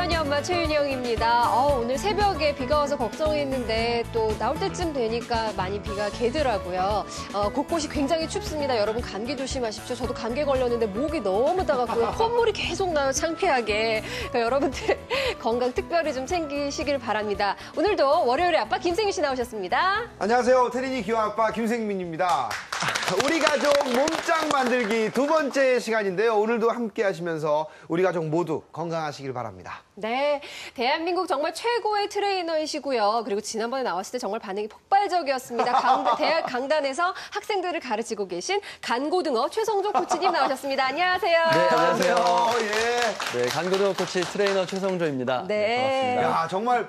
할머니 엄마 최윤영입니다. 오늘 새벽에 비가 와서 걱정했는데 또 나올 때쯤 되니까 많이 비가 개더라고요. 곳곳이 굉장히 춥습니다. 여러분 감기 조심하십시오. 저도 감기 걸렸는데 목이 너무 따갑고요. 콧물이 계속 나요, 창피하게. 그러니까 여러분들 건강 특별히 좀 챙기시길 바랍니다. 오늘도 월요일에 아빠 김생민 씨 나오셨습니다. 안녕하세요. 태린이 귀여운 아빠 김생민입니다. 우리 가족 몸짱 만들기 두 번째 시간인데요. 오늘도 함께 하시면서 우리 가족 모두 건강하시길 바랍니다. 네, 대한민국 정말 최고의 트레이너이시고요. 그리고 지난번에 나왔을 때 정말 반응이 폭발적이었습니다. 대학 강단에서 학생들을 가르치고 계신 간고등어 최성조 코치님 나오셨습니다. 안녕하세요. 네, 안녕하세요. 예. 네, 간고등어 코치 트레이너 최성조입니다. 네. 반갑습니다. 야, 정말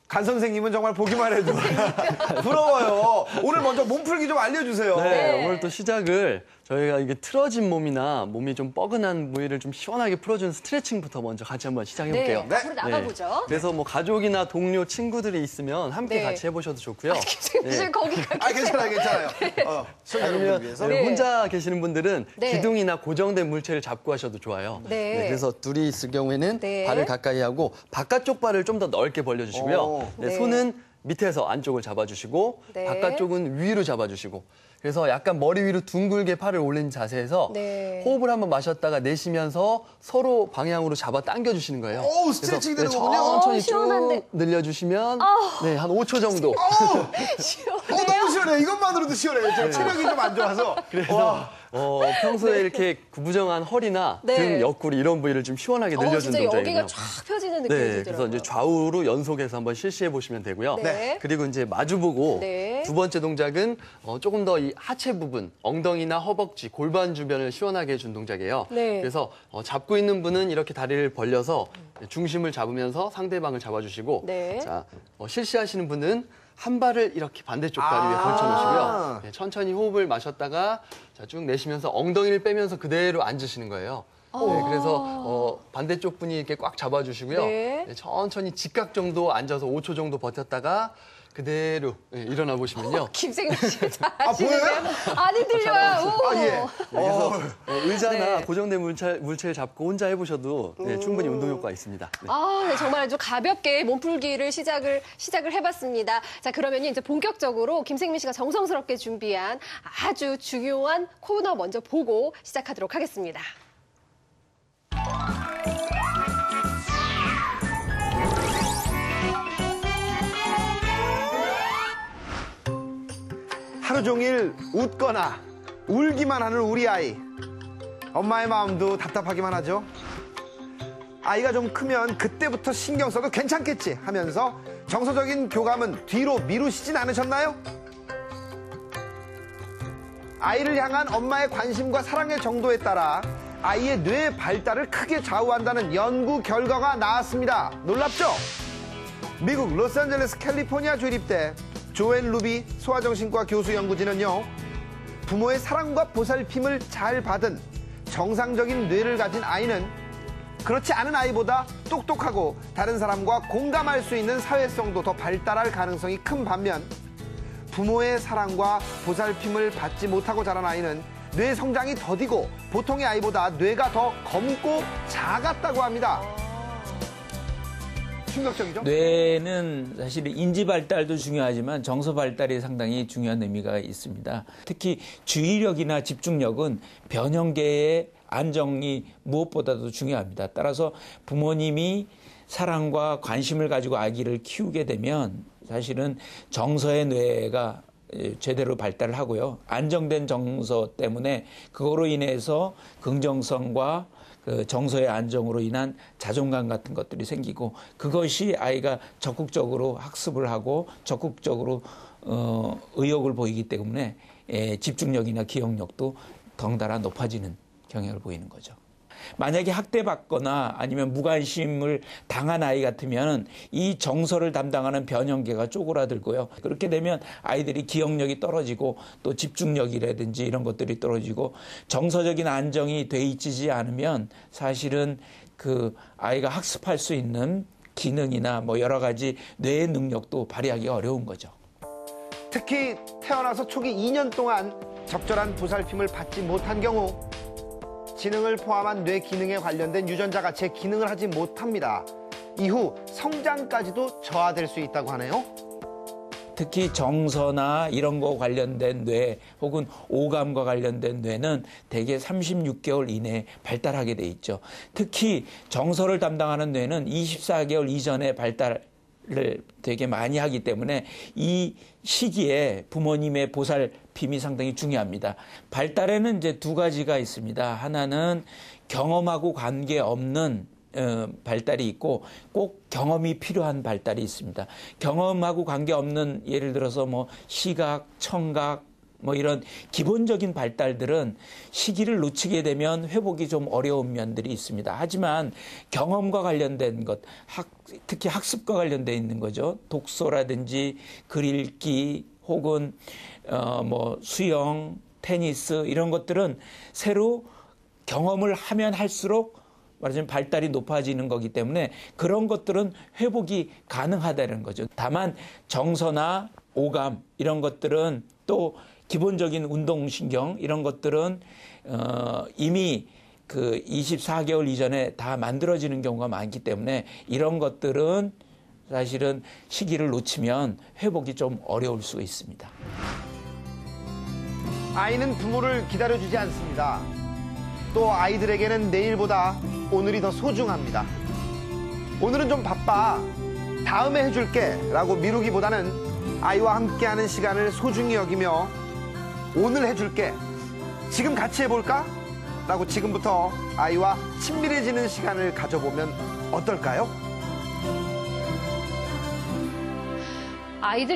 간 선생님은 정말 보기만 해도 부러워요. 오늘 먼저 몸풀기 좀 알려주세요. 네, 오늘 또 시작을 저희가 이게 틀어진 몸이나 몸이 좀 뻐근한 부위를 좀 시원하게 풀어주는 스트레칭부터 먼저 같이 한번 시작해볼게요. 네, 앞으로 나가보죠. 그래서 뭐 가족이나 동료, 친구들이 있으면 함께 같이 해보셔도 좋고요. 김생민 씨 거기가 괜찮아요. 시청자분들 아니면 위해서. 혼자 계시는 분들은 네. 기둥이나 고정된 물체를 잡고 하셔도 좋아요. 네. 그래서 둘이 있을 경우에는 네. 발을 가까이 하고 바깥쪽 발을 좀 더 넓게 벌려주시고요. 네. 손은 밑에서 안쪽을 잡아주시고 네. 바깥쪽은 위로 잡아주시고 그래서 약간 머리 위로 둥글게 팔을 올린 자세에서 네. 호흡을 한번 마셨다가 내쉬면서 서로 방향으로 잡아 당겨주시는 거예요. 오, 스트레칭 그래서 되는군요. 천천히 시원한데. 쭉 늘려주시면 네, 한 5초 정도. 너무 시원해. 이것만으로도 시원해요. 제가 체력이 좀 안 좋아서. 그래서 평소에 이렇게 구부정한 허리나 네. 등 옆구리 이런 부위를 좀 시원하게 늘려주는 진짜 동작이에요. 여기가 쫙 펴지는 느낌이 네, 들더라고요. 그래서 이제 좌우로 연속해서 한번 실시해 보시면 되고요. 네. 그리고 이제 마주보고 네. 두 번째 동작은 조금 더 이 하체 부분, 엉덩이나 허벅지, 골반 주변을 시원하게 해준 동작이에요. 네. 그래서 잡고 있는 분은 이렇게 다리를 벌려서 중심을 잡으면서 상대방을 잡아주시고, 네. 자 실시하시는 분은 한 발을 이렇게 반대쪽 다리 위에 걸쳐놓으시고요. 네, 천천히 호흡을 마셨다가 자, 쭉 내쉬면서 엉덩이를 빼면서 그대로 앉으시는 거예요. 네, 그래서 반대쪽 분이 이렇게 꽉 잡아주시고요. 네. 네, 천천히 직각 정도 앉아서 5초 정도 버텼다가 그대로 일어나 보시면요. 김생민 씨 잘하시네요. 보여요? 아니 들려요. 오. 예. 그래서 의자나 네. 고정된 물체를 잡고 혼자 해보셔도 충분히 운동 효과가 있습니다. 네. 네, 정말 좀 가볍게 몸풀기를 시작을 해봤습니다. 자, 그러면 이제 본격적으로 김생민 씨가 정성스럽게 준비한 아주 중요한 코너 먼저 보고 시작하도록 하겠습니다. 하루 종일 웃거나 울기만 하는 우리 아이. 엄마의 마음도 답답하기만 하죠. 아이가 좀 크면 그때부터 신경 써도 괜찮겠지 하면서 정서적인 교감은 뒤로 미루시진 않으셨나요? 아이를 향한 엄마의 관심과 사랑의 정도에 따라 아이의 뇌 발달을 크게 좌우한다는 연구 결과가 나왔습니다. 놀랍죠? 미국 로스앤젤레스 캘리포니아 주립대 조앤 루비 소아정신과 교수 연구진은요, 부모의 사랑과 보살핌을 잘 받은 정상적인 뇌를 가진 아이는 그렇지 않은 아이보다 똑똑하고 다른 사람과 공감할 수 있는 사회성도 더 발달할 가능성이 큰 반면, 부모의 사랑과 보살핌을 받지 못하고 자란 아이는 뇌 성장이 더디고 보통의 아이보다 뇌가 더 검고 작았다고 합니다. 충격적이죠? 뇌는 사실 인지 발달도 중요하지만 정서 발달이 상당히 중요한 의미가 있습니다. 특히 주의력이나 집중력은 변형계의 안정이 무엇보다도 중요합니다. 따라서 부모님이 사랑과 관심을 가지고 아기를 키우게 되면 사실은 정서의 뇌가 제대로 발달을 하고요. 안정된 정서 때문에 그거로 인해서 긍정성과 그 정서의 안정으로 인한 자존감 같은 것들이 생기고, 그것이 아이가 적극적으로 학습을 하고 적극적으로 의욕을 보이기 때문에 집중력이나 기억력도 덩달아 높아지는 경향을 보이는 거죠. 만약에 학대받거나 아니면 무관심을 당한 아이 같으면 이 정서를 담당하는 변형계가 쪼그라들고요. 그렇게 되면 아이들이 기억력이 떨어지고 또 집중력이라든지 이런 것들이 떨어지고, 정서적인 안정이 돼 있지 않으면 사실은 그 아이가 학습할 수 있는 기능이나 뭐 여러 가지 뇌의 능력도 발휘하기 어려운 거죠. 특히 태어나서 초기 2년 동안 적절한 보살핌을 받지 못한 경우 지능을 포함한 뇌 기능에 관련된 유전자가 제 기능을 하지 못합니다. 이후 성장까지도 저하될 수 있다고 하네요. 특히 정서나 이런 거 관련된 뇌 혹은 오감과 관련된 뇌는 대개 36개월 이내에 발달하게 돼 있죠. 특히 정서를 담당하는 뇌는 24개월 이전에 발달을 되게 많이 하기 때문에 이 시기에 부모님의 보살핌이 상당히 중요합니다. 발달에는 이제 두 가지가 있습니다. 하나는 경험하고 관계없는 발달이 있고 꼭 경험이 필요한 발달이 있습니다. 경험하고 관계없는 예를 들어서 뭐 시각, 청각 뭐 이런 기본적인 발달들은 시기를 놓치게 되면 회복이 좀 어려운 면들이 있습니다. 하지만 경험과 관련된 것, 특히 학습과 관련돼 있는 거죠. 독서라든지 글 읽기 혹은 뭐 수영, 테니스 이런 것들은 새로 경험을 하면 할수록 말하자면 발달이 높아지는 거기 때문에 그런 것들은 회복이 가능하다는 거죠. 다만 정서나 오감 이런 것들은 또 기본적인 운동신경 이런 것들은 이미 그 24개월 이전에 다 만들어지는 경우가 많기 때문에 이런 것들은 사실은 시기를 놓치면 회복이 좀 어려울 수 있습니다. 아이는 부모를 기다려주지 않습니다. 또 아이들에게는 내일보다 오늘이 더 소중합니다. 오늘은 좀 바빠. 다음에 해줄게 라고 미루기보다는 아이와 함께하는 시간을 소중히 여기며 오늘 해줄게. 지금 같이 해볼까? 라고 지금부터 아이와 친밀해지는 시간을 가져보면 어떨까요? 아이들